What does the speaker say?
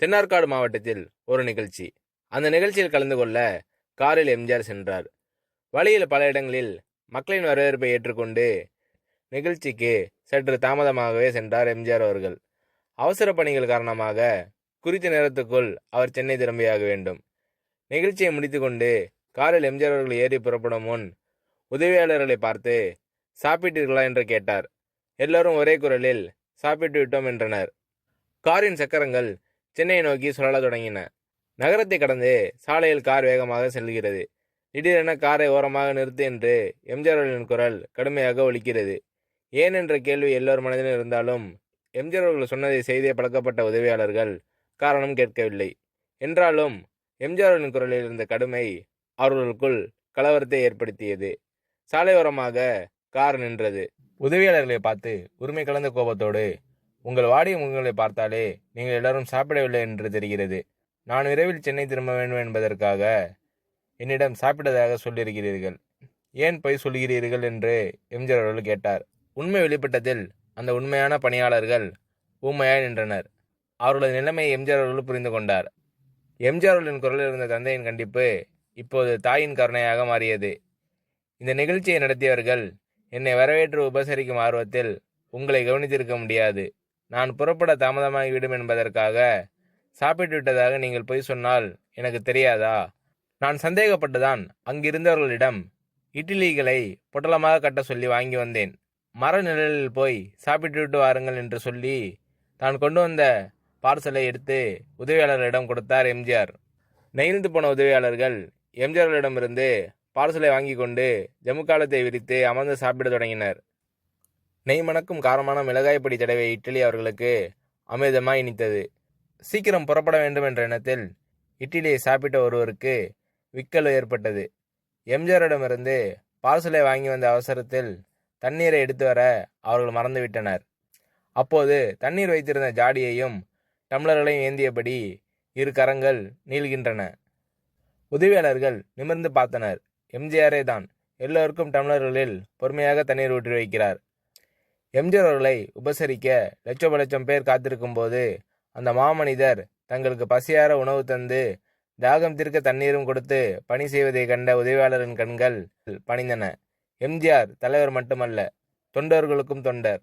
தென்னார்காடு மாவட்டத்தில் ஒரு நிகழ்ச்சி. அந்த நிகழ்ச்சியில் கலந்து கொள்ள காரில் எம்ஜிஆர் சென்றார். வழியில் பல இடங்களில் மக்களின் வரவேற்பை ஏற்றுக்கொண்டு நிகழ்ச்சிக்கு சற்று தாமதமாகவே சென்றார் எம்ஜிஆர் அவர்கள். அவசர பணிகள் காரணமாக குறித்த நேரத்துக்குள் அவர் சென்னை திரும்பியாக வேண்டும். நிகழ்ச்சியை முடித்துக்கொண்டு காரில் எம்ஜிஆர் அவர்கள் ஏறி புறப்படும் முன் உதவியாளர்களை பார்த்து சாப்பிட்டீர்களா என்று கேட்டார். எல்லோரும் ஒரே குரலில் சாப்பிட்டு விட்டோம் என்றனர். காரின் சக்கரங்கள் சென்னையை நோக்கி சுழலத் தொடங்கின. நகரத்தை கடந்து சாலையில் கார் வேகமாக செல்கிறது. திடீரென காரை ஓரமாக நிறுத்து என்று எம்ஜிஆர் அவர்களின் குரல் கடுமையாக ஒலிக்கிறது. ஏன் என்ற கேள்வி எல்லோர் மனதிலும் இருந்தாலும் எம்ஜிஆர் அவர்கள் சொன்னதை செய்தே பழக்கப்பட்ட உதவியாளர்கள் காரணம் கேட்கவில்லை. என்றாலும் எம்ஜிஆர் அவர்களின் குரலில் இருந்த கடுமை அவர்களுக்குள் கலவரத்தை ஏற்படுத்தியது. சாலையோரமாக கார் நின்றது. உதவியாளர்களை பார்த்து உரிமை கலந்த கோபத்தோடு, உங்கள் வாடிய முகங்களை பார்த்தாலே நீங்கள் எல்லாரும் சாப்பிடவில்லை என்று தெரிகிறது. நான் விரைவில் சென்னை திரும்ப வேண்டும் என்பதற்காக என்னிடம் சாப்பிட்டதாக சொல்லியிருக்கிறீர்கள். ஏன் பொய் சொல்கிறீர்கள் என்று எம்ஜிஆர் அவர்கள் கேட்டார். உண்மை வெளிப்பட்டதில் அந்த உண்மையான பணியாளர்கள் ஊமையாய் நின்றனர். அவர்களது நிலைமையை எம்ஜிஆர் அவர்கள் புரிந்து கொண்டார். எம்ஜிஆர் அவர்களின் குரலில் இருந்த தந்தையின் கண்டிப்பு இப்போது தாயின் கருணையாக மாறியது. இந்த நிகழ்ச்சியை நடத்தியவர்கள் என்னை வரவேற்று உபசரிக்கும் ஆர்வத்தில் உங்களை கவனித்திருக்க முடியாது. நான் புறப்பட தாமதமாகிவிடும் என்பதற்காக சாப்பிட்டு விட்டதாக நீங்கள் பொய் சொன்னால் எனக்கு தெரியாதா? நான் சந்தேகப்பட்டுதான் அங்கிருந்தவர்களிடம் இட்லிகளை பொட்டலமாக கட்ட சொல்லி வாங்கி வந்தேன். மர நிழலில் போய் சாப்பிட்டு விட்டு வாருங்கள் என்று சொல்லி தான் கொண்டு வந்த பார்சலை எடுத்து உதவியாளர்களிடம் கொடுத்தார் எம்ஜிஆர். நெகிழ்ந்து போன உதவியாளர்கள் எம்ஜிஆர்களிடமிருந்து பார்சலை வாங்கி கொண்டு ஜமுக்காலத்தை விரித்து அமர்ந்து சாப்பிட தொடங்கினர். நெய் மணக்கும் காரமான மிளகாய் பொடி தடவை இட்லி அவர்களுக்கு அமிர்தமாய் இனித்தது. சீக்கிரம் புறப்பட வேண்டும் என்ற எண்ணத்தில் இட்லியை சாப்பிட்ட ஒருவருக்கு விக்கல் ஏற்பட்டது. எம்ஜிஆரிடமிருந்து பார்சலை வாங்கி வந்த அவசரத்தில் தண்ணீரை எடுத்து வர அவர்கள் மறந்துவிட்டனர். அப்போது தண்ணீர் வைத்திருந்த ஜாடியையும் டம்ளர்களையும் ஏந்தியபடி இரு கரங்கள் நீள்கின்றன. உதவியாளர்கள் நிமிர்ந்து பார்த்தனர். எம்ஜிஆரே தான் எல்லோருக்கும் டம்ளர்களில் பொறுமையாக தண்ணீர் ஊற்றி வைக்கிறார். எம்ஜிஆர் அவர்களை உபசரிக்க லட்சம் பேர் காத்திருக்கும் போது அந்த மாமனிதர் தங்களுக்கு பசியார உணவு தந்து தாகம் தீர்க்க தண்ணீரும் கொடுத்து பணி செய்வதை கண்ட உதவியாளரின் கண்கள் பணிந்தன. எம்ஜிஆர் தலைவர் மட்டுமல்ல, தொண்டர்களுக்கும் தொண்டர்.